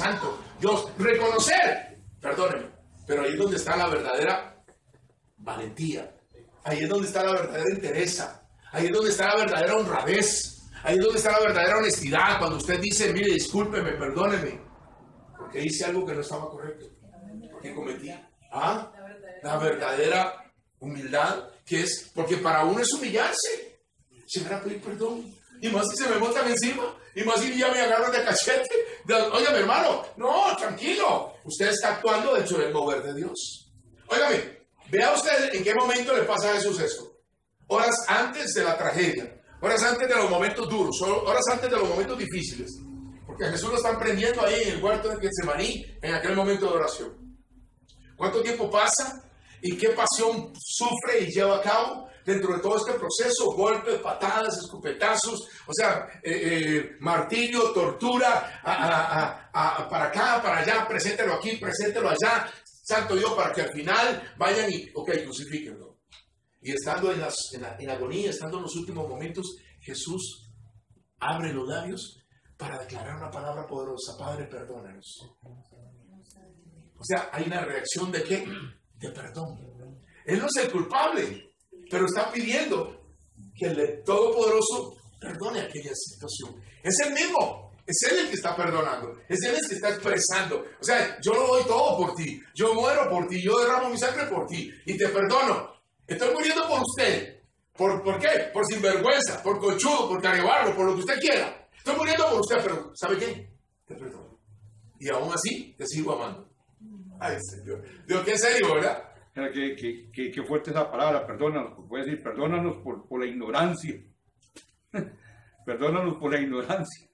Santo, Dios, reconocer, perdóneme, pero ahí es donde está la verdadera valentía, ahí es donde está la verdadera entereza, ahí es donde está la verdadera honradez, ahí es donde está la verdadera honestidad, cuando usted dice, mire, discúlpeme, perdóneme, porque hice algo que no estaba correcto, porque cometí, la verdadera humildad, que es, porque para uno es humillarse, llegar a pedir perdón, y más si se me montan encima, y más si ya me agarran de cachete, oiga mi hermano, no, tranquilo, usted está actuando dentro del mover de Dios. Óigame, vea usted en qué momento le pasa a Jesús esto, horas antes de la tragedia, horas antes de los momentos duros, horas antes de los momentos difíciles, porque a Jesús lo están prendiendo ahí en el huerto de Getsemaní, en aquel momento de oración. ¿Cuánto tiempo pasa? ¿Y qué pasión sufre y lleva a cabo dentro de todo este proceso? Golpes, patadas, escupetazos, o sea, martirio, tortura, para acá, para allá, preséntelo aquí, preséntelo allá, santo Dios, para que al final vayan y, crucifíquenlo. Y estando en agonía, estando en los últimos momentos, Jesús abre los labios para declarar una palabra poderosa: Padre, perdónanos. O sea, hay una reacción de ¿qué? De perdón. Él no es el culpable, pero está pidiendo que el Todopoderoso perdone aquella situación. Es el mismo, es Él el que está perdonando, es Él el que está expresando. O sea, yo lo doy todo por ti, yo muero por ti, yo derramo mi sangre por ti y te perdono. Estoy muriendo por usted. ¿Por qué? Por sinvergüenza, por conchudo, por carebarro, por lo que usted quiera. Estoy muriendo por usted, pero ¿sabe qué? Te perdono. Y aún así te sigo amando. Ay, Señor. Dios, qué serio, ¿verdad? Qué fuerte esa palabra, perdónanos. Puede decir, perdónanos por la ignorancia. Perdónanos por la ignorancia.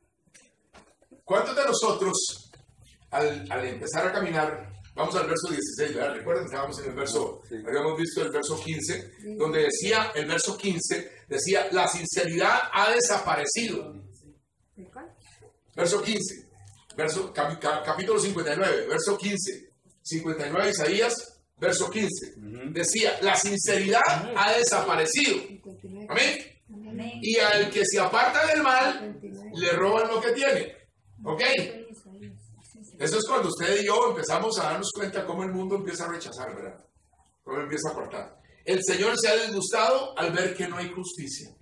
¿Cuántos de nosotros, al empezar a caminar, vamos al verso 16, ¿verdad? Recuerden que estábamos en el verso, habíamos visto el verso 15, donde decía, el verso 15, decía, la sinceridad ha desaparecido. Verso 15, capítulo 59, verso 15. 59 Isaías, verso 15. Decía, la sinceridad ha desaparecido. Amén. Y al que se aparta del mal, le roban lo que tiene. ¿Ok? Eso es cuando usted y yo empezamos a darnos cuenta cómo el mundo empieza a rechazar, ¿verdad? Cómo empieza a apartar. El Señor se ha disgustado al ver que no hay justicia.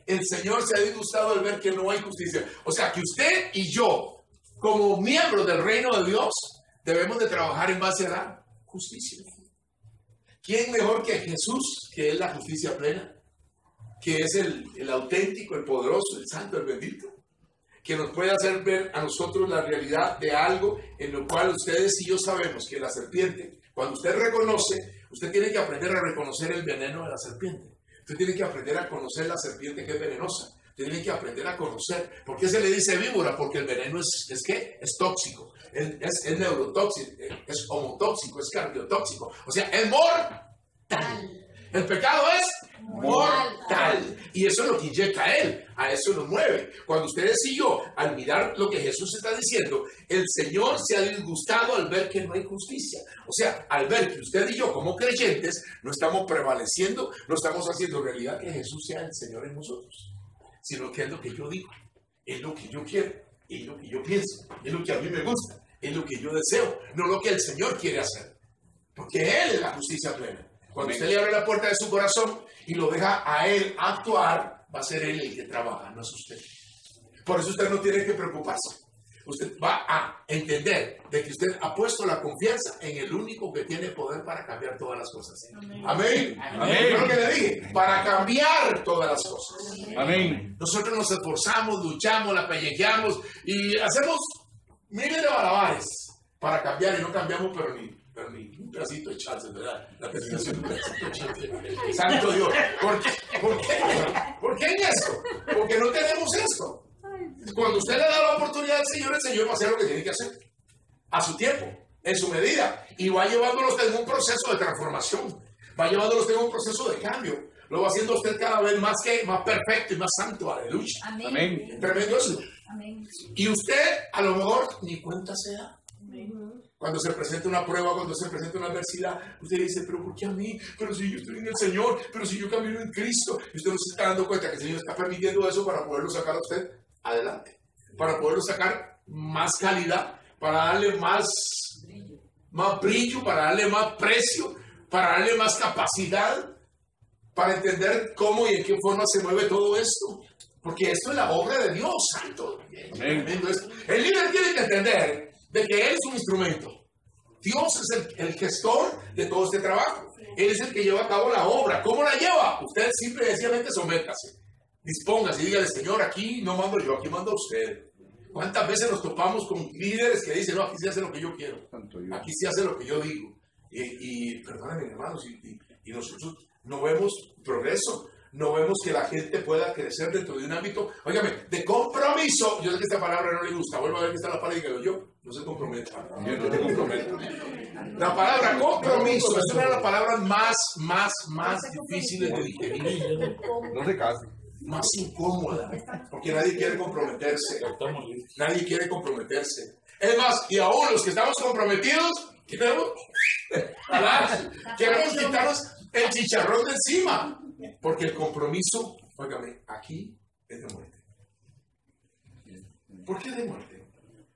El Señor se ha disgustado al ver que no hay justicia. O sea, que usted y yo, como miembros del reino de Dios, debemos de trabajar en base a la justicia. ¿Quién mejor que Jesús, que es la justicia plena? Que es el auténtico, el poderoso, el santo, el bendito. Que nos puede hacer ver a nosotros la realidad de algo en lo cual ustedes y yo sabemos que la serpiente, cuando usted reconoce, usted tiene que aprender a reconocer el veneno de la serpiente. Usted tiene que aprender a conocer la serpiente que es venenosa. Usted tiene que aprender a conocer. ¿Por qué se le dice víbora? Porque el veneno ¿es qué? Es tóxico. Es neurotóxico, es homotóxico, es cardiotóxico. O sea, es mortal. El pecado es mortal. Y eso es lo que inyecta a Él. A eso nos mueve. Cuando ustedes y yo, al mirar lo que Jesús está diciendo, el Señor se ha disgustado al ver que no hay justicia. O sea, al ver que usted y yo, como creyentes, no estamos prevaleciendo, no estamos haciendo realidad que Jesús sea el Señor en nosotros, sino que es lo que yo digo, es lo que yo quiero, es lo que yo pienso, es lo que a mí me gusta, es lo que yo deseo, no lo que el Señor quiere hacer. Porque Él es la justicia plena. Cuando usted le abre la puerta de su corazón y lo deja a Él actuar, va a ser Él el que trabaja, no es usted. Por eso usted no tiene que preocuparse. Usted va a entender de que usted ha puesto la confianza en el único que tiene poder para cambiar todas las cosas. Amén. Amén. Yo lo que le dije, para cambiar todas las cosas. Amén. Nosotros nos esforzamos, luchamos, la pellejeamos y hacemos miles de malabares para cambiar y no cambiamos, pero ni un pedacito de chance, ¿verdad? La predicación de un pedacito de chance. Santo Dios. ¿Por qué en esto? Porque no tenemos esto. Cuando usted le da la oportunidad al Señor, el Señor va a hacer lo que tiene que hacer. A su tiempo, en su medida. Y va llevándolos en un proceso de transformación. Va llevándolos en un proceso de cambio. Lo va haciendo usted cada vez más perfecto y más santo. Aleluya. Amén. Tremendo eso. Amén. Y usted a lo mejor ni cuenta se da. Cuando se presenta una prueba, cuando se presenta una adversidad, usted dice, pero ¿por qué a mí? Pero si yo estoy en el Señor, pero si yo camino en Cristo. Y usted no se está dando cuenta que el Señor está permitiendo eso para poderlo sacar a usted adelante. Para poderlo sacar más calidad, para darle más brillo, para darle más precio, para darle más capacidad, para entender cómo y en qué forma se mueve todo esto. Porque esto es la obra de Dios, santo. Tremendo esto. El líder tiene que entender de que él es un instrumento. Dios es el gestor de todo este trabajo. Él es el que lleva a cabo la obra. ¿Cómo la lleva? Usted simple y sencillamente sométase. Dispóngase y dígale, Señor, aquí no mando yo, aquí manda usted. ¿Cuántas veces nos topamos con líderes que dicen, no, aquí sí hace lo que yo quiero? Aquí sí hace lo que yo digo. Y perdónenme, hermanos, y nosotros no vemos progreso. No vemos que la gente pueda crecer dentro de un ámbito, óigame, de compromiso. Yo sé que esta palabra no le gusta. Vuelvo a ver que está la palabra y digo yo, no se comprometa. Yo no te comprometo. La palabra compromiso es una de las palabras más difíciles de digerir. No se case. Más incómoda. Porque nadie quiere comprometerse. Nadie quiere comprometerse. Es más, y aún los que estamos comprometidos, queremos quitarnos el chicharrón de encima. Porque el compromiso, óigame, aquí es de muerte. ¿Por qué de muerte?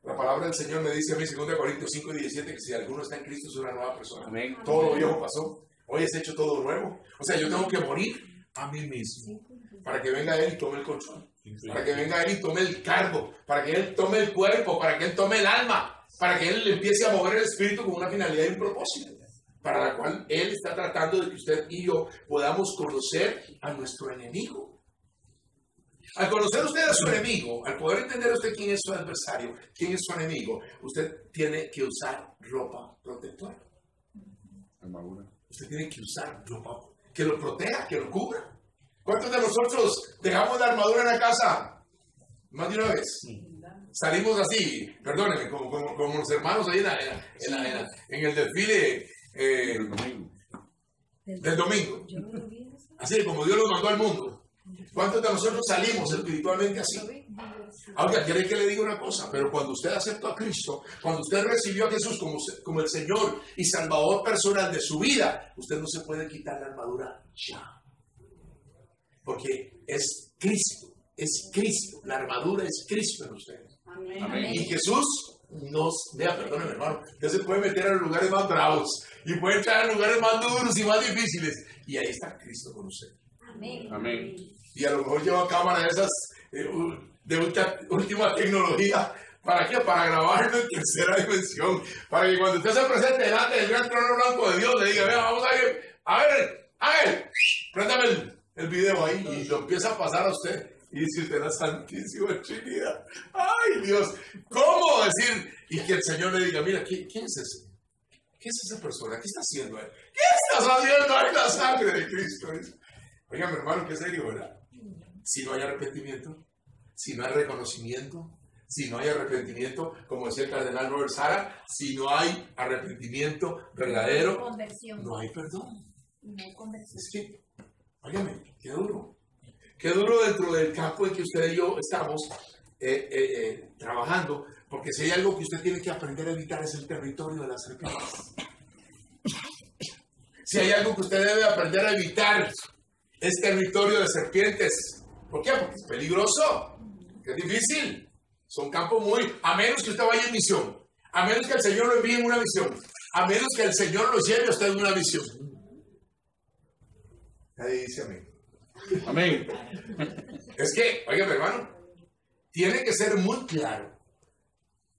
La palabra del Señor me dice a mí, 2 Corintios 5:17, que si alguno está en Cristo es una nueva persona. Amén. Todo lo viejo pasó. Hoy es hecho todo nuevo. O sea, yo tengo que morir a mí mismo. Para que venga Él y tome el control. Para que venga Él y tome el cargo. Para que Él tome el cuerpo. Para que Él tome el alma. Para que Él empiece a mover el espíritu con una finalidad y un propósito. Para la cual Él está tratando de que usted y yo podamos conocer a nuestro enemigo. Al conocer usted a su enemigo, al poder entender usted quién es su adversario, quién es su enemigo, usted tiene que usar ropa protectora. Usted tiene que usar ropa que lo proteja, que lo cubra. ¿Cuántos de nosotros dejamos la armadura en la casa? Más de una vez. Salimos así, perdónenme, como los hermanos ahí en el desfile del domingo. Así como Dios lo mandó al mundo. ¿Cuántos de nosotros salimos espiritualmente así? Ahora, quiere que le diga una cosa, pero cuando usted aceptó a Cristo, cuando usted recibió a Jesús como el Señor y Salvador personal de su vida, usted no se puede quitar la armadura ya. Porque es Cristo, la armadura es Cristo en usted. Amén. Y Jesús perdónenme, hermano, usted se puede meter a los lugares más bravos y puede entrar a los lugares más duros y más difíciles, y ahí está Cristo con usted. Amén. Amén. Y a lo mejor lleva cámara de esas de última tecnología. ¿Para qué? Para grabarlo en tercera dimensión. Para que cuando usted se presente delante del gran trono blanco de Dios, le diga, vea, vamos a ver, préndame el video ahí, y lo empieza a pasar a usted. Y dice usted, la Santísima Trinidad. ¡Ay, Dios! ¿Cómo decir? Y que el Señor le diga, mira, ¿quién es ese? ¿Qué es esa persona? ¿Qué está haciendo él? ¿Qué estás haciendo ahí, la sangre de Cristo? Oiga, mi hermano, qué serio, ¿verdad? Si no hay arrepentimiento, si no hay reconocimiento, si no hay arrepentimiento, como decía el cardenal Robert Sara, si no hay arrepentimiento verdadero, no hay perdón. Es que, óigame, qué duro. Qué duro dentro del campo en que usted y yo estamos trabajando, porque si hay algo que usted tiene que aprender a evitar es el territorio de las serpientes. Si hay algo que usted debe aprender a evitar es territorio de serpientes. ¿Por qué? Porque es peligroso, que es difícil. Son campos a menos que usted vaya en misión, a menos que el Señor lo envíe en una misión, a menos que el Señor lo lleve a usted en una misión. Nadie dice amén. Amén. Es que, oiga, mi hermano, tiene que ser muy claro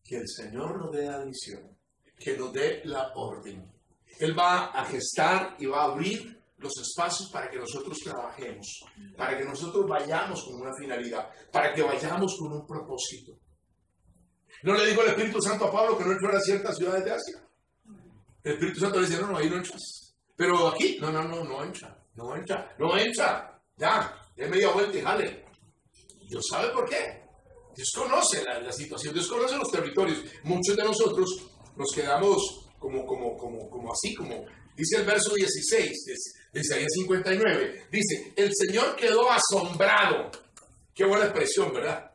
que el Señor nos dé la misión, que nos dé la orden. Él va a gestar y va a abrir los espacios para que nosotros trabajemos, para que nosotros vayamos con una finalidad, para que vayamos con un propósito. ¿No le dijo el Espíritu Santo a Pablo que no entró a ciertas ciudades de Asia? El Espíritu Santo le dice, no, ahí no entras. Pero aquí, no entra. Ya, de media vuelta y jale. Dios sabe por qué. Dios conoce la situación, Dios conoce los territorios. Muchos de nosotros nos quedamos como así, como dice el verso 16 de Isaías 59. Dice, el Señor quedó asombrado. Qué buena expresión, ¿verdad?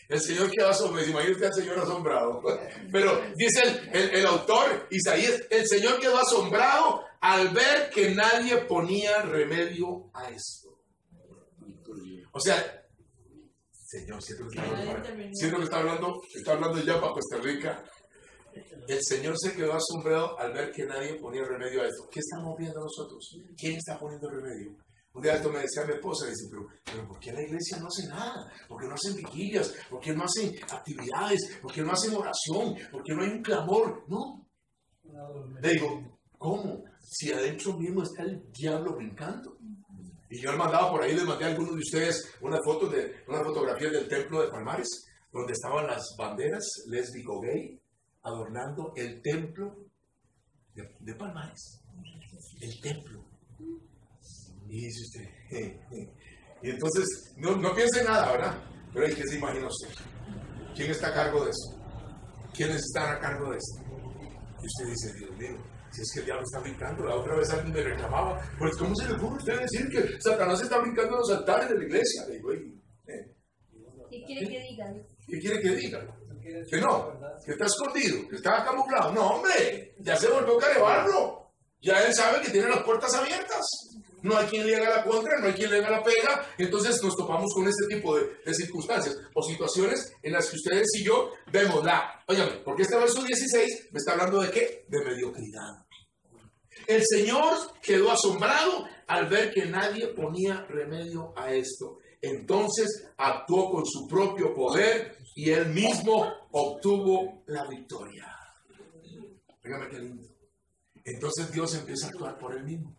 El Señor quedó asombrado. Imagínate al Señor asombrado. Pero dice el autor Isaías, el Señor quedó asombrado al ver que nadie ponía remedio a esto. O sea, Señor, siento que está hablando ya para Costa Rica. El Señor se quedó asombrado al ver que nadie ponía remedio a esto. ¿Qué estamos viendo nosotros? ¿Quién está poniendo remedio? Un día esto me decía mi esposa, dice, pero ¿por qué la iglesia no hace nada? ¿Por qué no hacen vigilias? ¿Por qué no hacen actividades? ¿Por qué no hacen oración? ¿Por qué no hay un clamor? No. Le digo, ¿cómo? Si adentro mismo está el diablo brincando. Y yo he mandado por ahí, les mandé a algunos de ustedes unas fotografías del templo de Palmares, donde estaban las banderas lésbico-gay adornando el templo de Palmares. El templo. Y dice usted, y entonces, no piense en nada, ¿verdad? Pero ¿qué se imagina usted? ¿Quién está a cargo de eso? ¿Quiénes están a cargo de esto? Y usted dice, Dios mío, si es que el diablo está brincando. La otra vez alguien me reclamaba, pues ¿cómo se le ocurre a usted decir que Satanás está brincando en los altares de la iglesia? Le digo, ¿Qué quiere que diga? ¿Qué quiere que diga? Que no, que está escondido, que está camuflado. No, hombre, ya se volvió carebarro. Ya él sabe que tiene las puertas abiertas. No hay quien le haga la contra, no hay quien le haga la pega. Entonces nos topamos con este tipo de circunstancias o situaciones en las que ustedes y yo vemos óigame, porque este verso 16 me está hablando de ¿qué? De mediocridad. El Señor quedó asombrado al ver que nadie ponía remedio a esto. Entonces actuó con su propio poder y él mismo obtuvo la victoria. Fíjame qué lindo. Entonces Dios empieza a actuar por él mismo.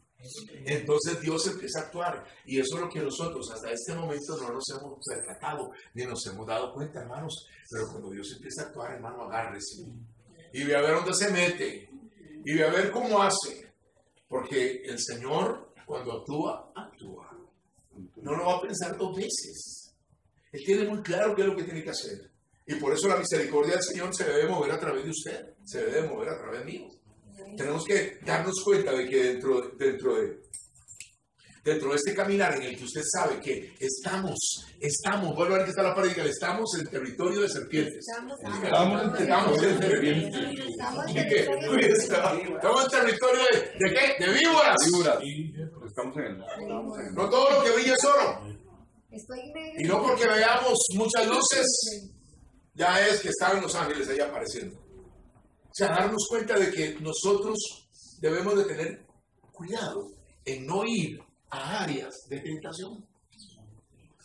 Entonces Dios empieza a actuar. Y eso es lo que nosotros hasta este momento no nos hemos percatado ni nos hemos dado cuenta, hermanos. Pero cuando Dios empieza a actuar, hermano, agárrese. Y ve a ver dónde se mete. Y ve a ver cómo hace. Porque el Señor, cuando actúa, actúa. No lo va a pensar dos veces. Él tiene muy claro qué es lo que tiene que hacer. Y por eso la misericordia del Señor se debe mover a través de usted. Se debe mover a través mío. Tenemos que darnos cuenta de que dentro de este caminar en el que usted sabe que estamos, vuelvo a ver que está la pared, estamos en territorio de serpientes. Estamos en territorio. Estamos en territorio de ¿qué? De víboras. Estamos en No todo lo que brilla es oro. Y no porque veamos muchas luces, ya es que están los ángeles ahí apareciendo. O sea, darnos cuenta de que nosotros debemos de tener cuidado en no ir a áreas de tentación.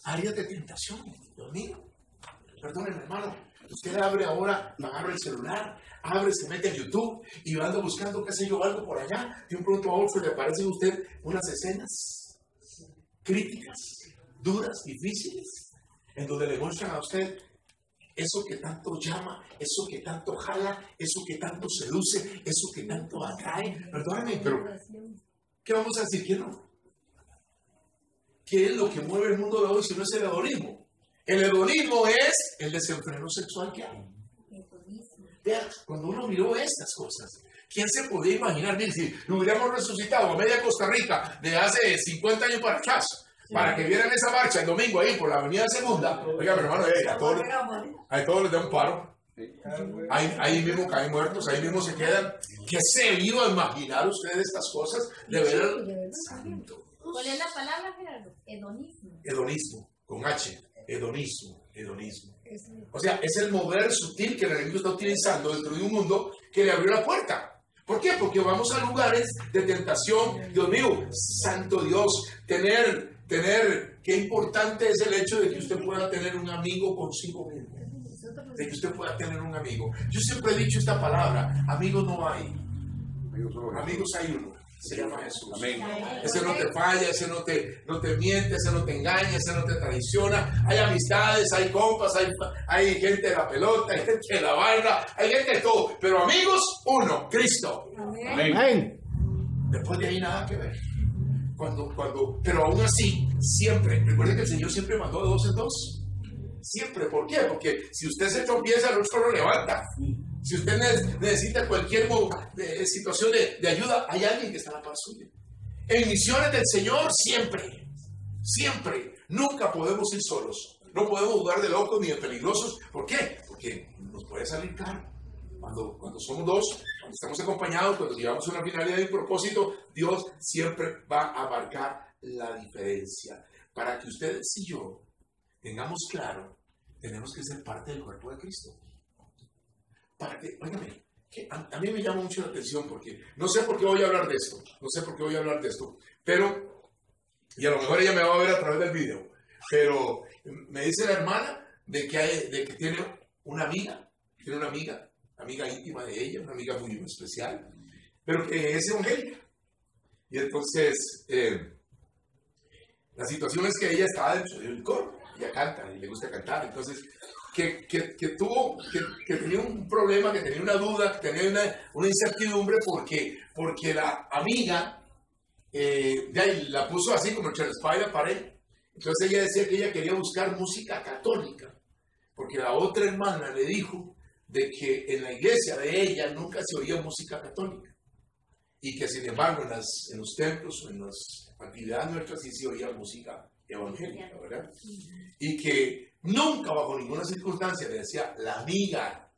Áreas de tentación, Dios mío. Perdónenme, hermano. Usted abre ahora, agarra el celular, abre, se mete en YouTube y anda buscando, qué sé yo, algo por allá. De un pronto a otro le aparecen a usted unas escenas críticas, duras, difíciles, en donde le muestran a usted eso que tanto llama, eso que tanto jala, eso que tanto seduce, eso que tanto atrae. Perdóname, pero ¿qué vamos a decir? ¿Qué no? ¿Qué es lo que mueve el mundo de hoy si no es el hedonismo? El hedonismo es el desenfreno sexual que hay. Vea, cuando uno miró estas cosas, ¿quién se podía imaginar? Mire, si lo hubiéramos resucitado a media Costa Rica de hace 50 años para atrás, para que vieran esa marcha el domingo ahí por la avenida Segunda, oiga, mi hermano, a todos les da un paro. Ahí mismo caen muertos, ahí mismo se quedan. ¿Qué se iba a imaginar usted de estas cosas? De ver santo. ¿Cuál es la palabra, Gerardo? Hedonismo. Hedonismo, con H. Hedonismo. O sea, es el mover sutil que el enemigo está utilizando dentro de un mundo que le abrió la puerta. ¿Por qué? Porque vamos a lugares de tentación. Dios mío, santo Dios, tener, qué importante es el hecho de que usted pueda tener un amigo consigo mismo. De que usted pueda tener un amigo. Yo siempre he dicho esta palabra, amigos no hay. Amigos hay uno. Se llama Jesús. Amén. Ese no te falla, ese no te miente, ese no te engaña, ese no te traiciona. Hay amistades, hay compas, hay gente de la pelota, hay gente de la barra, hay gente de todo. Pero amigos, uno, Cristo. Amén. Después de ahí nada que ver. Pero aún así, siempre, recuerden que el Señor siempre mandó de dos en dos. Siempre, ¿por qué? Porque si usted se tropieza, el otro lo levanta. Si usted necesita cualquier situación de ayuda, hay alguien que está a la par suya. En misiones del Señor, siempre, nunca podemos ir solos. No podemos jugar de locos ni de peligrosos. ¿Por qué? Porque nos puede salir caro. Cuando somos dos, cuando estamos acompañados, cuando llevamos una finalidad y un propósito, Dios siempre va a marcar la diferencia. Para que ustedes y yo tengamos claro, tenemos que ser parte del cuerpo de Cristo. Para que, óigame, que a mí me llama mucho la atención porque no sé por qué voy a hablar de esto, pero, y a lo mejor ella me va a ver a través del video, pero me dice la hermana de que tiene una amiga íntima de ella, una amiga muy especial, pero que es evangélica. Y entonces, la situación es que ella estaba dentro del coro, ella canta y le gusta cantar, entonces, que tenía un problema, que tenía una duda, que tenía una incertidumbre porque la amiga de ahí la puso así como entre la espada y la pared. Entonces ella decía que ella quería buscar música católica, porque la otra hermana le dijo de que en la iglesia de ella nunca se oía música católica y que sin embargo en los templos o en las actividades nuestras sí se oía música evangélica, ¿verdad? Y que nunca bajo ninguna circunstancia, le decía la amiga,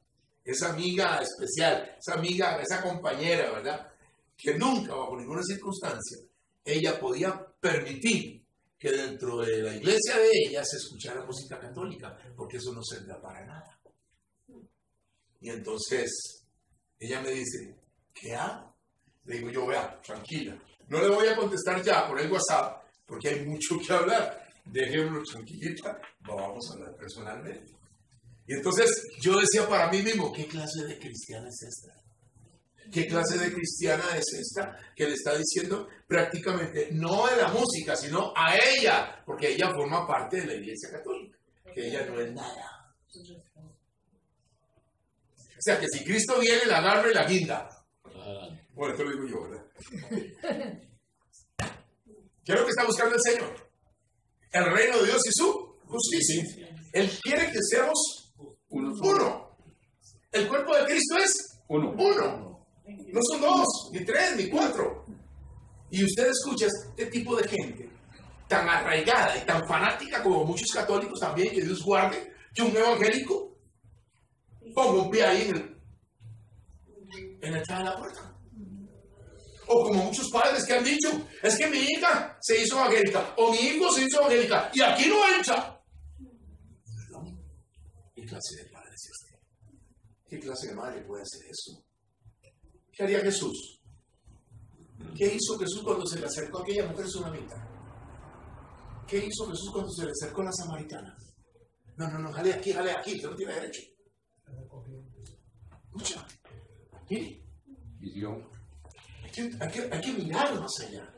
esa amiga especial, esa amiga, esa compañera, ¿verdad? Que nunca bajo ninguna circunstancia ella podía permitir que dentro de la iglesia de ella se escuchara música católica, porque eso no servía para nada. Y entonces ella me dice, ¿qué hago? Le digo yo, vea, tranquila, no le voy a contestar ya por el WhatsApp, porque hay mucho que hablar, dejémoslo tranquilita, vamos a hablar personalmente. Y entonces yo decía para mí mismo, ¿qué clase de cristiana es esta? ¿Qué clase de cristiana es esta que le está diciendo prácticamente no de la música, sino a ella? Porque ella forma parte de la iglesia católica, que ella no es nada. O sea, que si Cristo viene, la agarra y la guinda. Bueno, esto lo digo yo, ¿verdad? ¿Qué es lo que está buscando el Señor? El reino de Dios y su justicia. Él quiere que seamos uno. El cuerpo de Cristo es uno. No son 2, ni 3, ni 4. Y usted escucha este tipo de gente tan arraigada y tan fanática como muchos católicos también, que Dios guarde, que un evangélico ponga un pie ahí en la entrada de la puerta. O como muchos padres que han dicho, es que mi hija se hizo evangélica, o mi hijo se hizo evangélica, y aquí no entra. Perdón, ¿qué clase de padre es este? ¿Qué clase de madre puede hacer eso? ¿Qué haría Jesús? ¿Qué hizo Jesús cuando se le acercó a aquella mujer tsunamita? ¿Qué hizo Jesús cuando se le acercó a la samaritana? No, jale aquí, usted no tiene derecho. Escucha, mire. Visión. Hay que mirar más allá.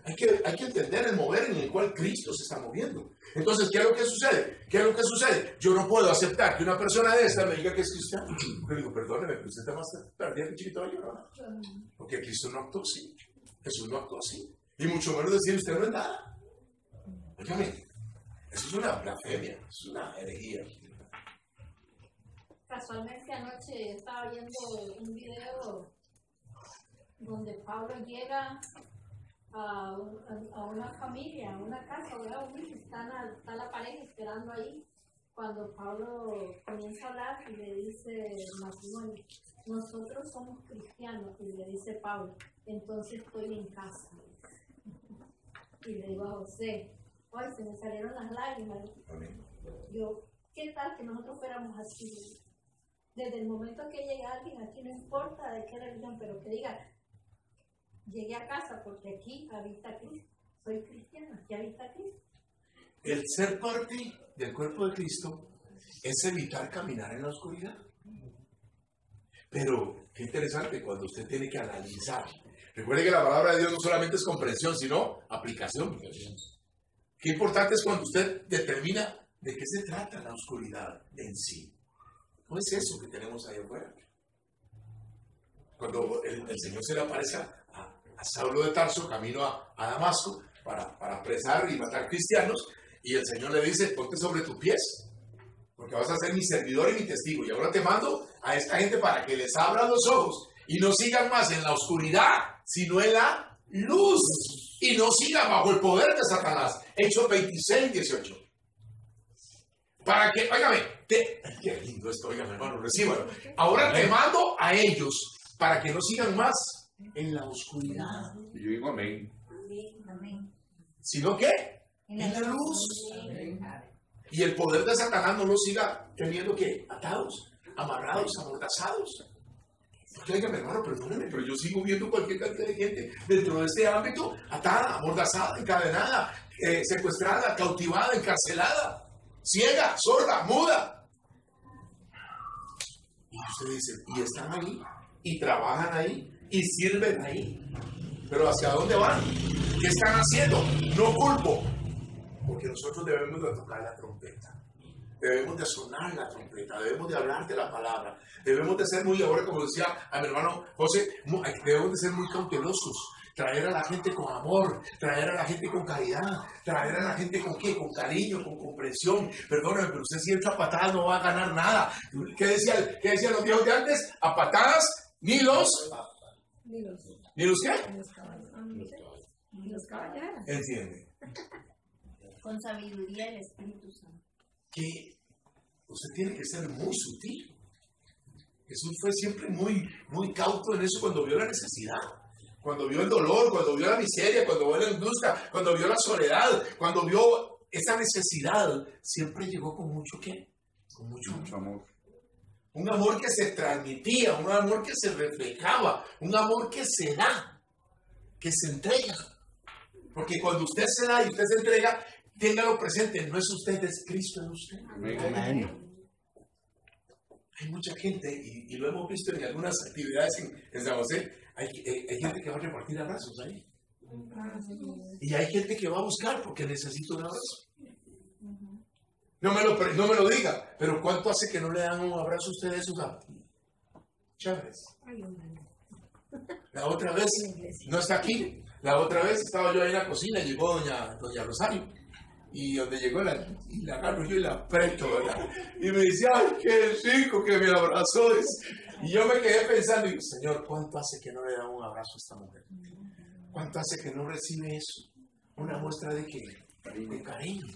Hay que entender el mover en el cual Cristo se está moviendo. Entonces, ¿qué es lo que sucede? Yo no puedo aceptar que una persona de esta me diga que es cristiano. Yo digo, perdóneme, pero usted está más perdido que chiquito yo, ¿no? Porque Cristo no actuó así. Jesús no actuó así. Y mucho menos decir, usted no es nada. Óigame, eso es una blasfemia, es una herejía. Casualmente anoche estaba viendo un video donde Pablo llega a una familia, a una casa, ¿verdad? Está la pareja esperando ahí. Cuando Pablo comienza a hablar y le dice matrimonio, nosotros somos cristianos, y le dice Pablo, entonces estoy en casa. Y le digo a José, hoy se me salieron las lágrimas. Yo, ¿qué tal que nosotros fuéramos así? Desde el momento que llega alguien, aquí no importa de qué religión, pero que diga, llegué a casa porque aquí habita Cristo. Soy cristiana, aquí habita Cristo. El ser parte del cuerpo de Cristo es evitar caminar en la oscuridad. Pero qué interesante cuando usted tiene que analizar. Recuerde que la palabra de Dios no solamente es comprensión, sino aplicación. Qué importante es cuando usted determina de qué se trata la oscuridad en sí. No es eso que tenemos ahí afuera. Cuando el Señor se le aparece a Saulo de Tarso, camino a Damasco, para apresar y matar cristianos, y el Señor le dice, ponte sobre tus pies, porque vas a ser mi servidor y mi testigo, y ahora te mando a esta gente para que les abran los ojos, y no sigan más en la oscuridad, sino en la luz, y no sigan bajo el poder de Satanás. Hechos 26, 18. Para que, óigame, qué lindo esto, óigame hermano, recíbalo. Ahora te mando a ellos, para que no sigan más en la oscuridad. Y yo digo amén. ¿Sino qué? En la luz. Y el poder de Satanás no los siga teniendo que atados, amarrados, amordazados. Dígame, hermano, perdóneme, pero yo sigo viendo cualquier cantidad de gente dentro de este ámbito atada, amordazada, encadenada, secuestrada, cautivada, encarcelada, ciega, sorda, muda. Y usted dice, y están ahí, y trabajan ahí, y sirven ahí. Pero ¿hacia dónde van? ¿Qué están haciendo? No culpo, porque nosotros debemos de tocar la trompeta. Debemos de sonar la trompeta, debemos de hablar de la palabra, debemos de ser muy, ahora como decía a mi hermano José, debemos de ser muy cautelosos, traer a la gente con amor, traer a la gente con caridad, traer a la gente con ¿qué? Con cariño, con comprensión. Perdóname, pero usted si entra a patadas no va a ganar nada. ¿Qué decían los viejos de antes? A patadas, ni los qué? Ni los caballeros. Entiende. Con sabiduría del Espíritu Santo. Que usted tiene que ser muy sutil. Jesús fue siempre muy, muy cauto en eso cuando vio la necesidad, cuando vio el dolor, cuando vio la miseria, cuando vio la angustia, cuando vio la soledad, cuando vio esa necesidad, siempre llegó con mucho ¿qué? Con mucho amor. Un amor que se transmitía, un amor que se reflejaba, un amor que se da, que se entrega. Porque cuando usted se da y usted se entrega, téngalo presente, no es usted, es Cristo en usted. Amén. Hay mucha gente, y lo hemos visto en algunas actividades en San José, hay gente que va a repartir abrazos ahí. Y hay gente que va a buscar porque necesita un abrazo. No me lo diga, pero ¿cuánto hace que no le dan un abrazo a ustedes, Chávez? La otra vez, no está aquí, la otra vez estaba yo ahí en la cocina y llegó doña Rosario. Y donde llegó la agarro yo y la aprieto, ¿verdad? Y me dice, ay, qué rico que me abrazó. Y yo me quedé pensando, y digo, Señor, ¿cuánto hace que no le da un abrazo a esta mujer? ¿Cuánto hace que no recibe eso? Una muestra de qué? De cariño.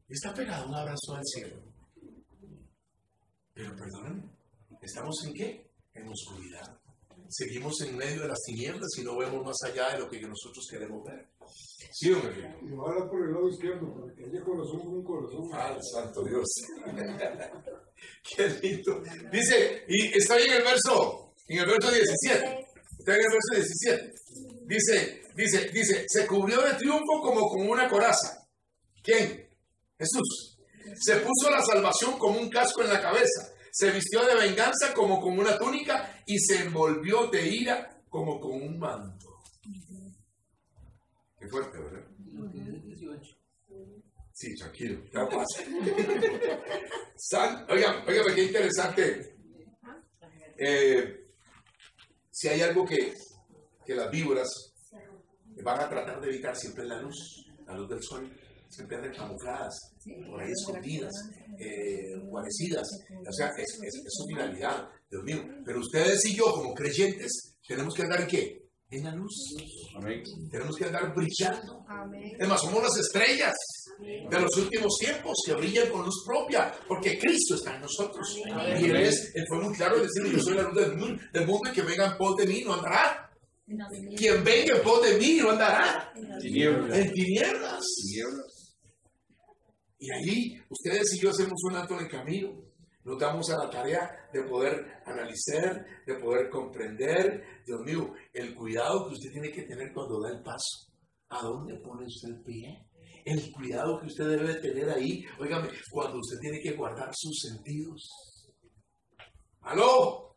Y está pegado un abrazo al cielo. Pero perdónenme, ¿estamos en qué? En oscuridad. Seguimos en medio de las tinieblas y no vemos más allá de lo que nosotros queremos ver. ¿Sí o no? Y ahora por el lado izquierdo, para que haya corazón con un corazón. ¡Ah, santo Dios! ¡Qué lindo! Dice, y está ahí en el verso 17. Está en el verso 17. Dice, se cubrió de triunfo como con una coraza. ¿Quién? Jesús. Se puso la salvación como un casco en la cabeza. Se vistió de venganza como con una túnica y se envolvió de ira como con un manto. Qué fuerte, ¿verdad? Sí, tranquilo, ya pasa. Oigan, qué interesante. Si hay algo que las víboras van a tratar de evitar siempre es la luz del sol. Siempre andan camufladas, por ahí escondidas, guarecidas. O sea, es su finalidad, Dios mío. Pero ustedes y yo, como creyentes, tenemos que andar ¿en qué? En la luz. Amén. Tenemos que andar brillando. Amén. Es más, somos las estrellas de los últimos tiempos que brillan con luz propia, porque Cristo está en nosotros. Amén. Y Él fue muy claro en decir, yo soy la luz del mundo y que venga en pos de mí no andará. Quien venga en pos de mí no andará en tinieblas. Y ahí ustedes y yo hacemos un alto en el camino. Nos damos a la tarea de poder analizar, de poder comprender, Dios mío, el cuidado que usted tiene que tener cuando da el paso. ¿A dónde pone usted el pie? El cuidado que usted debe tener ahí, óigame, cuando usted tiene que guardar sus sentidos. ¡Aló!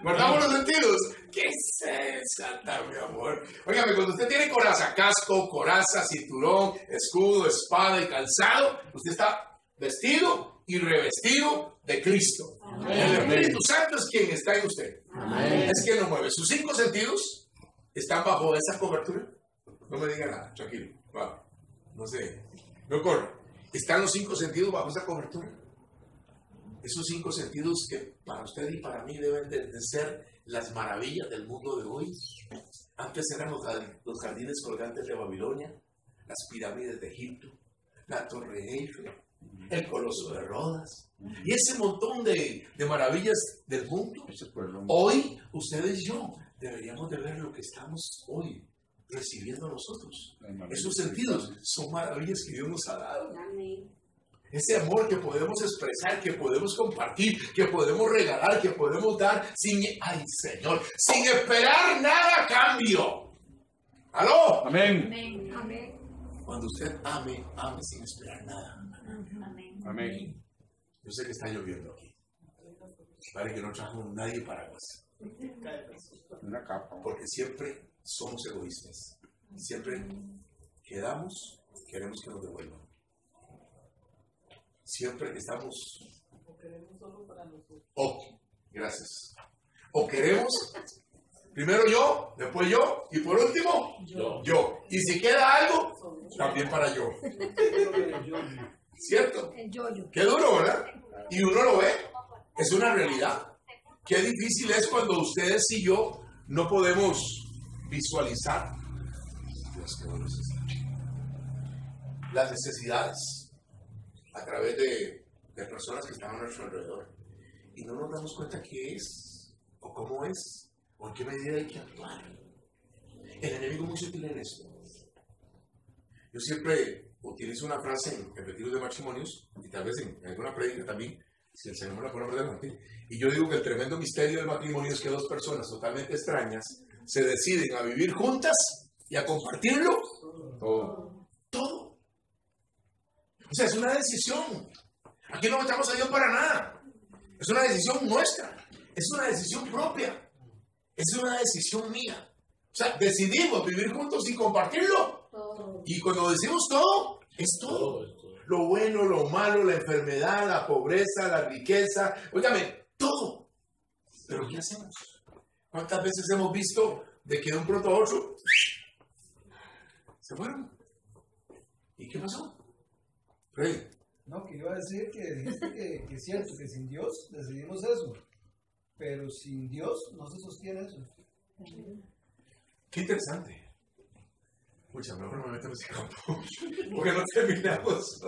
¿Guardamos los sentidos? ¿Qué es esa, mi amor? Óigame, cuando usted tiene coraza, casco, coraza, cinturón, escudo, espada y calzado, usted está vestido y revestido de Cristo. Amén. El Espíritu Santo es quien está en usted. Amén. Es quien lo mueve. Sus 5 sentidos están bajo esa cobertura. No me diga nada, tranquilo. Va. No sé, no corra. Están los 5 sentidos bajo esa cobertura. Esos 5 sentidos que para usted y para mí deben de ser las maravillas del mundo de hoy. Antes eran los jardines colgantes de Babilonia, las pirámides de Egipto, la Torre Eiffel, el Coloso de Rodas y ese montón de maravillas del mundo. Hoy, ustedes y yo deberíamos de ver lo que estamos hoy recibiendo nosotros. Esos sentidos son maravillas que Dios nos ha dado. Ese amor que podemos expresar, que podemos compartir, que podemos regalar, que podemos dar sin, ay Señor, sin esperar nada a cambio. ¿Aló? Amén. Amén. Amén. Cuando usted ame, ame sin esperar nada. Amén. Amén. Yo sé que está lloviendo aquí. Parece que no trajo nadie paraguas. Una capa. Porque siempre somos egoístas. Siempre quedamos, queremos que nos devuelvan. Siempre estamos... gracias. O queremos, primero yo, después yo, y por último, yo. Y si queda algo, también para yo. ¿Cierto? El yo-yo. Qué duro, ¿verdad? Y uno lo ve. Es una realidad. Qué difícil es cuando ustedes y yo no podemos visualizar Dios, qué bueno es esto. Las necesidades a través de personas que están a nuestro alrededor. Y no nos damos cuenta qué es, o cómo es, o en qué medida hay que actuar. El enemigo es muy sutil en esto. Yo siempre utilizo una frase en retiros de matrimonios, y tal vez en alguna prédica también, si el Señor me la pone por delante. Y yo digo que el tremendo misterio del matrimonio es que dos personas totalmente extrañas se deciden a vivir juntas y a compartirlo todo. O sea, es una decisión. Aquí no metamos a Dios para nada. Es una decisión nuestra. Es una decisión propia. Es una decisión mía. O sea, decidimos vivir juntos y compartirlo. Todo. Y cuando decimos todo, es todo. Lo bueno, lo malo, la enfermedad, la pobreza, la riqueza. Óigame, todo. Pero ¿qué hacemos? ¿Cuántas veces hemos visto de que de un pronto a otro se fueron? ¿Y qué pasó? Freddy. No, que iba a decir que dijiste que es cierto, que sin Dios decidimos eso, pero sin Dios no se sostiene eso. Qué interesante. Pucha, mejor no me meto en ese campo, porque no terminamos.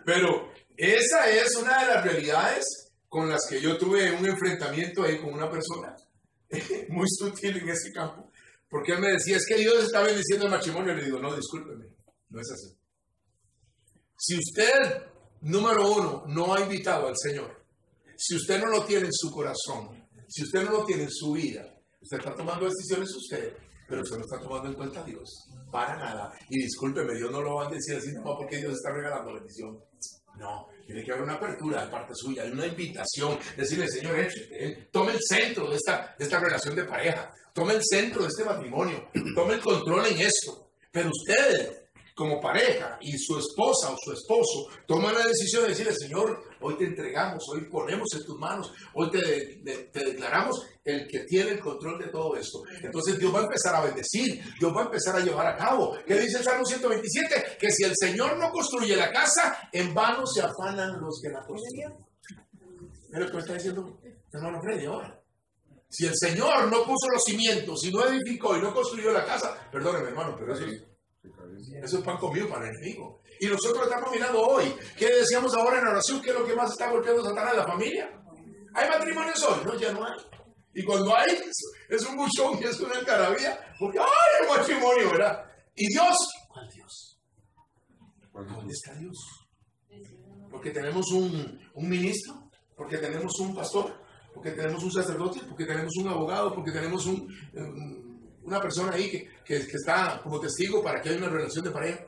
Pero esa es una de las realidades con las que yo tuve un enfrentamiento ahí con una persona muy sutil en ese campo, porque él me decía, es que Dios está bendiciendo el matrimonio. Y le digo, no, discúlpeme, no es así. Si usted, número uno, no ha invitado al Señor, si usted no lo tiene en su corazón, si usted no lo tiene en su vida, usted está tomando decisiones usted, pero usted no está tomando en cuenta a Dios, para nada. Y discúlpeme, Dios no lo va a decir así, no, porque Dios está regalando bendición. No, tiene que haber una apertura de parte suya, hay una invitación, decirle, Señor, tome el centro de esta relación de pareja, tome el centro de este matrimonio, tome el control en esto. Pero usted, como pareja, y su esposa o su esposo toman la decisión de decirle, Señor, hoy te entregamos, hoy ponemos en tus manos, hoy te declaramos el que tiene el control de todo esto. Entonces Dios va a empezar a bendecir, Dios va a empezar a llevar a cabo. ¿Qué dice el Salmo 127? Que si el Señor no construye la casa, en vano se afanan los que la construyen. Es lo que me está diciendo hermano Freddy ahora. Si el Señor no puso los cimientos, y no edificó y no construyó la casa, perdóneme hermano, pero eso es pan comido para el enemigo. Y nosotros estamos mirando hoy. ¿Qué decíamos ahora en oración? ¿Qué es lo que más está golpeando Satanás en la familia? ¿Hay matrimonios hoy? No, ya no hay. Y cuando hay, es un buchón y es una algarabía. Porque ¡ay, el matrimonio, ¿verdad? ¿Y Dios? ¿Cuál Dios? ¿Dónde está Dios? Porque tenemos un ministro, porque tenemos un pastor, porque tenemos un sacerdote, porque tenemos un abogado, porque tenemos una persona ahí que está como testigo para que haya una relación de pareja.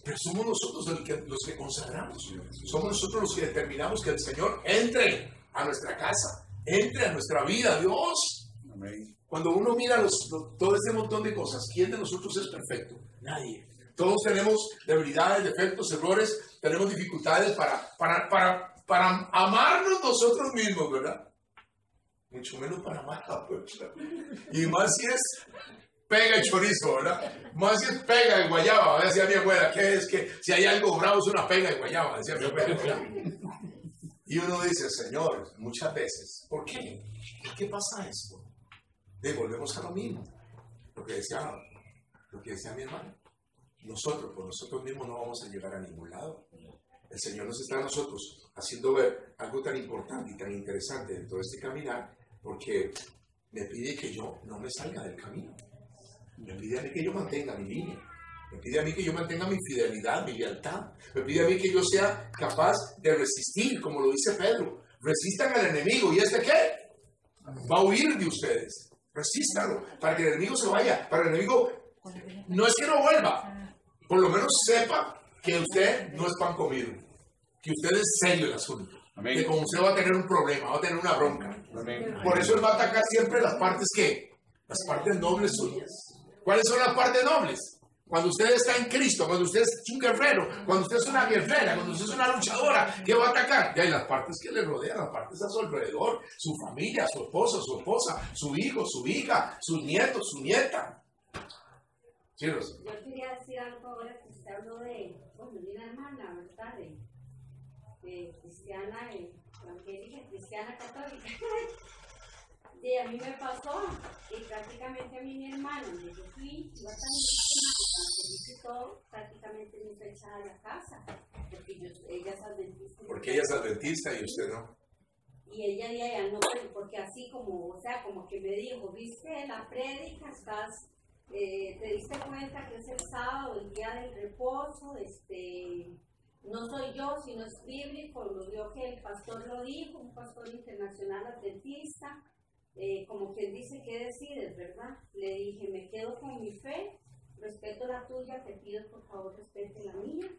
Pero somos nosotros los que consagramos. Somos nosotros los que determinamos que el Señor entre a nuestra casa, entre a nuestra vida. Dios. Amén. Cuando uno mira todo este montón de cosas, ¿quién de nosotros es perfecto? Nadie. Todos tenemos debilidades, defectos, errores, tenemos dificultades para amarnos nosotros mismos, ¿verdad? Mucho menos para amar a la persona. Y más si es pega el chorizo, ¿verdad? Más si es pega de guayaba. Decía mi abuela, ¿qué es que si hay algo bravo es una pega de guayaba? Decía mi abuela. Y uno dice, Señor, muchas veces, ¿por qué? ¿Por qué pasa esto? Volvemos a lo mismo. Lo que decía mi hermano. Nosotros, por nosotros mismos no vamos a llegar a ningún lado. El Señor nos está a nosotros haciendo ver algo tan importante y tan interesante dentro de este caminar, porque me pide que yo no me salga del camino. Me pide a mí que yo mantenga mi línea. Me pide a mí que yo mantenga mi fidelidad, mi lealtad. Me pide a mí que yo sea capaz de resistir, como lo dice Pedro. Resistan al enemigo. ¿Y este qué? Va a huir de ustedes. Resístanlo para que el enemigo se vaya. Para que el enemigo no es que no vuelva. Por lo menos sepa que usted no es pan comido. Que usted es serio el asunto. Amén. Que con usted va a tener un problema, va a tener una bronca. Amén. Por eso él va a atacar siempre las partes que, las partes nobles suyas. ¿Cuáles son las partes nobles? Cuando usted está en Cristo, cuando usted es un guerrero, cuando usted es una guerrera, cuando usted es una luchadora, ¿qué va a atacar? Ya hay las partes que le rodean, las partes a su alrededor, su familia, su esposo, su esposa, su hijo, su hija, sus nietos, su nieta. Sí, Rosa. Yo quería decir algo ahora que usted habló de una hermana, ¿verdad? De cristiana, evangélica, cristiana católica. Sí, a mí me pasó, y prácticamente a mí mi hermano, donde yo fui, yo también todo, prácticamente me fue echada a la casa, porque ella es adventista. Porque ella es adventista y usted no. Y ella ya no, porque así como, o sea, como que me dijo, viste la prédica, estás, te diste cuenta que es el sábado, el día del reposo, no soy yo, sino es bíblico, lo vio que el pastor lo dijo, un pastor internacional adventista. Como quien dice, ¿qué decides, verdad? Le dije, me quedo con mi fe, respeto la tuya, te pido por favor respete la mía.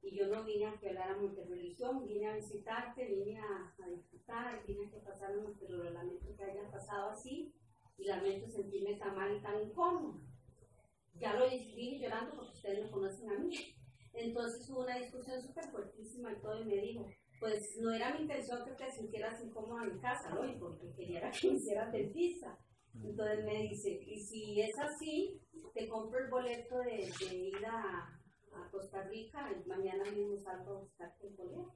Y yo no vine a que habláramos de religión, vine a visitarte, vine a disfrutar, vine a que pasáramos, pero lamento que haya pasado así y lamento sentirme tan mal y tan incómodo. Ya lo dije llorando porque ustedes me conocen a mí. Entonces hubo una discusión súper fuertísima y todo, y me dijo, pues no era mi intención que te sintieras incómoda en mi casa, ¿no? Y porque quería que me hicieras dentista. Entonces me dice, y si es así, te compro el boleto de ir a Costa Rica, y mañana mismo salgo a buscarte el boleto.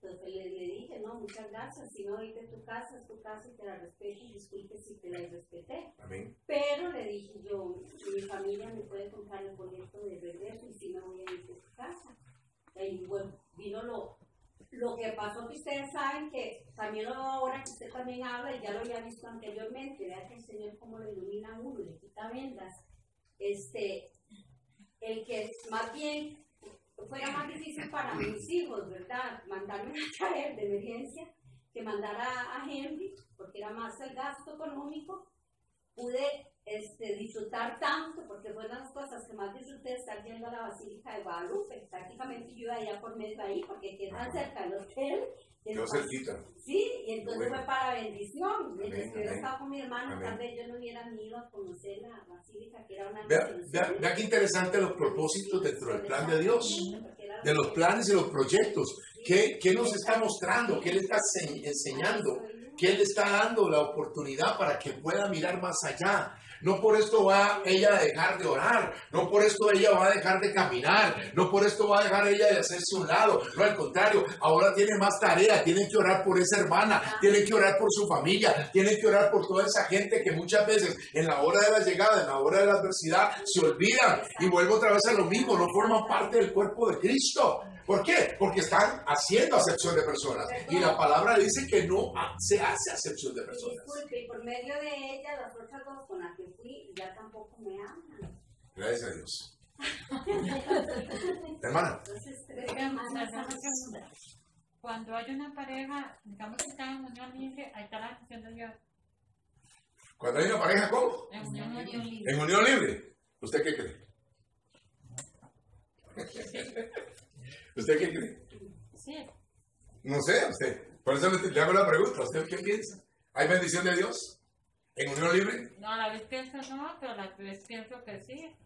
Entonces le dije, no, muchas gracias, si no, irte a tu casa, es tu casa y te la respeto, y disculpe si te la irrespeté. Amén. Pero le dije yo, mi familia me puede comprar el boleto de regreso y si me voy a ir a tu casa. Y bueno, vino lo que pasó, que ustedes saben que también ahora que usted también habla, y ya lo había visto anteriormente, vea que el Señor como lo ilumina a uno, le quita vendas, el que más bien fuera más difícil para mis hijos, ¿verdad? Mandarme a traer de emergencia, que mandara a Henry, porque era más el gasto económico. Pude disfrutar tanto, porque fue una de las cosas que más disfruté, estar yendo a la Basílica de Guadalupe. Prácticamente yo iba allá por medio ahí, porque queda cerca del hotel. Quedó cerquita. Sí, y entonces bueno. Fue para bendición. Mientras que hubiera Amén. estado con mi hermano, Amén. tal vez yo no hubiera ido a conocer la Basílica, que era una... Vea qué interesante los propósitos dentro del plan de Dios, de los planes y los proyectos. ¿Qué nos está mostrando? ¿Qué le está enseñando? ¿Qué le está dando la oportunidad para que pueda mirar más allá? No por esto va ella a dejar de orar, no por esto ella va a dejar de caminar, no por esto va a dejar ella de hacerse un lado, no, al contrario, ahora tiene más tarea, tienen que orar por esa hermana, tienen que orar por su familia, tienen que orar por toda esa gente que muchas veces en la hora de la llegada, en la hora de la adversidad, se olvidan y vuelvo otra vez a lo mismo, no forman parte del cuerpo de Cristo. ¿Por qué? Porque están haciendo acepción de personas. Y la palabra dice que no se hace acepción de personas. Disculpe, y por medio de ella, las otras dos con las que fui, ya tampoco me aman. Gracias a Dios. Hermana. Entonces, Cuando hay una pareja, digamos que está en unión libre, ahí está la acción de Dios. Cuando hay una pareja, ¿cómo? En unión libre. En unión libre. ¿Usted qué cree? ¿Usted qué cree? Sí. No sé, usted. Por eso le hago la pregunta. ¿Usted qué piensa? ¿Hay bendición de Dios en unión libre? No, a la vez pienso no, pero a la vez pienso que sí.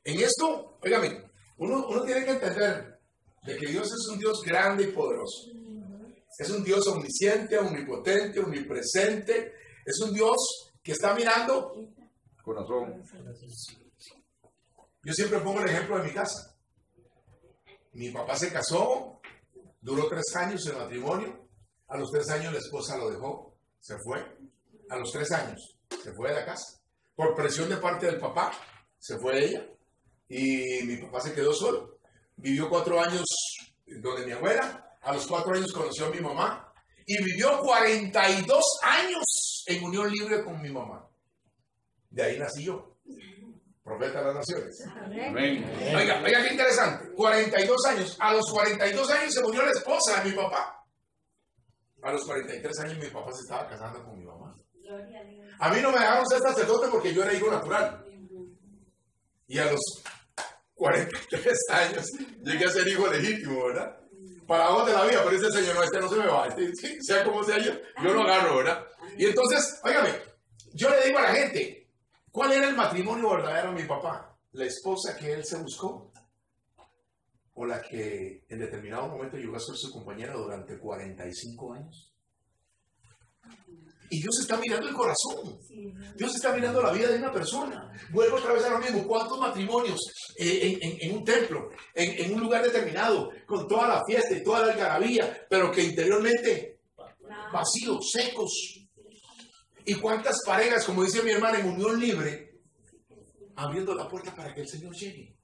En esto, óigame, uno tiene que entender de que Dios es un Dios grande y poderoso. Es un Dios omnisciente, omnipotente, omnipresente. Es un Dios que está mirando. Corazón. Yo siempre pongo el ejemplo de mi casa. Mi papá se casó, duró 3 años en matrimonio. A los 3 años la esposa lo dejó, se fue. A los 3 años se fue de la casa. Por presión de parte del papá, se fue ella. Y mi papá se quedó solo. Vivió 4 años donde mi abuela. A los 4 años conoció a mi mamá. Y vivió 42 años en unión libre con mi mamá. De ahí nací yo. profeta de las naciones. Amén. Oiga qué interesante. 42 años. A los 42 años se murió la esposa de mi papá. A los 43 años mi papá se estaba casando con mi mamá. A mí no me dejaron ser sacerdote porque yo era hijo natural. Y a los 43 años llegué a ser hijo legítimo, ¿verdad? Para vos de la vida, pero ese señor no, este no se me va, sea como sea yo lo agarro, ¿verdad? Y entonces, óigame, yo le digo a la gente, ¿cuál era el matrimonio verdadero de mi papá? ¿La esposa que él se buscó? ¿O la que en determinado momento llegó a ser su compañera durante 45 años? Y Dios está mirando el corazón. Dios está mirando la vida de una persona. Vuelvo otra vez a lo mismo. ¿Cuántos matrimonios en un templo, en un lugar determinado, con toda la fiesta y toda la algarabía, pero que interiormente vacíos, secos? ¿Y cuántas parejas, como dice mi hermana, en unión libre, abriendo la puerta para que el Señor llegue?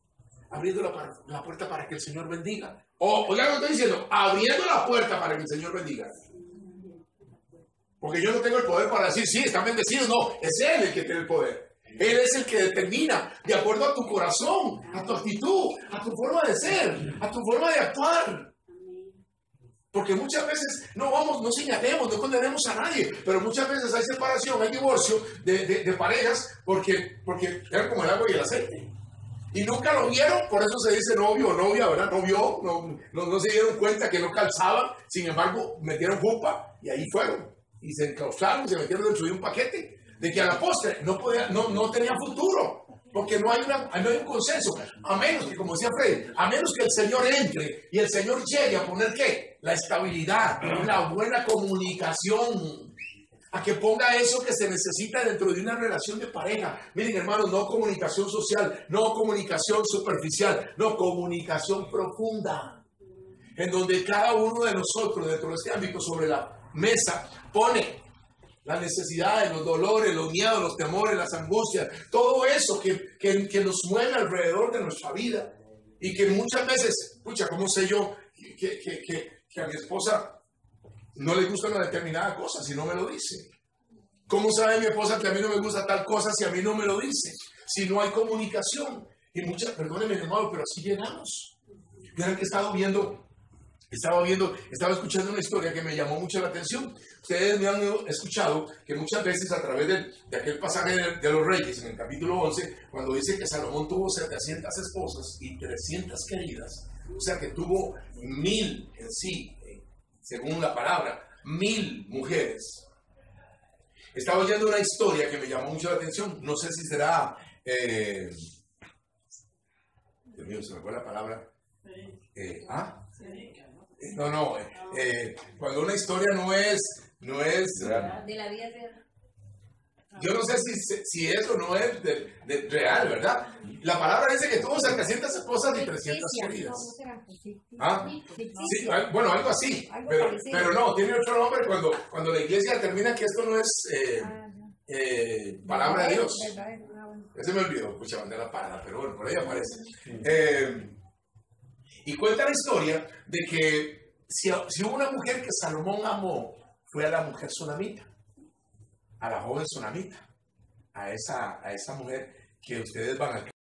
Abriendo la puerta para que el Señor bendiga. Oiga lo que estoy diciendo, abriendo la puerta para que el Señor bendiga. Porque yo no tengo el poder para decir, sí, están bendecidos. No, es Él el que tiene el poder. Él es el que determina, de acuerdo a tu corazón, a tu actitud, a tu forma de ser, a tu forma de actuar. Porque muchas veces no señalemos, no condenemos a nadie, pero muchas veces hay separación, hay divorcio de parejas porque eran como el agua y el aceite. Y nunca lo vieron, por eso se dice novio o novia, ¿verdad? No vio, no se dieron cuenta que no calzaban, sin embargo, metieron jupa y ahí fueron. Y se enclaustraron, se metieron dentro de un paquete, de que a la postre no tenían futuro, porque no hay un consenso, a menos que, como decía Freddy, a menos que el Señor entre y el Señor llegue a poner ¿qué? La estabilidad, la buena comunicación, a que ponga eso que se necesita dentro de una relación de pareja. Miren, hermanos, no comunicación social, no comunicación superficial, no comunicación profunda, en donde cada uno de nosotros dentro de este ámbito sobre la mesa pone las necesidades, los dolores, los miedos, los temores, las angustias, todo eso que nos mueve alrededor de nuestra vida y que muchas veces, pucha, ¿cómo sé yo que a mi esposa no le gusta una determinada cosa si no me lo dice? ¿Cómo sabe mi esposa que a mí no me gusta tal cosa si a mí no me lo dice? Si no hay comunicación. Y muchas, perdónenme hermano, pero así llegamos. Miren que estaba escuchando una historia que me llamó mucho la atención. Ustedes me han escuchado que muchas veces a través de aquel pasaje de los Reyes, en el capítulo 11, cuando dice que Salomón tuvo 700 esposas y 300 queridas, o sea que tuvo 1000 en sí, según la palabra, 1000 mujeres. Estaba oyendo una historia que me llamó mucho la atención. No sé si será... Dios mío, se me fue la palabra. Cuando una historia no es de la vida real. Yo no sé si eso no es de real, ¿verdad? La palabra dice que tuvo 700 esposas y 300 queridas. Sí, bueno, algo así. Pero no, tiene otro nombre cuando la iglesia determina que esto no es palabra de Dios. Ese me olvidó, pucha, mandé la palabra, pero bueno, por ahí aparece. Y cuenta la historia de que si hubo una mujer que Salomón amó, fue a la mujer sunamita, a la joven sunamita, a esa mujer que ustedes van a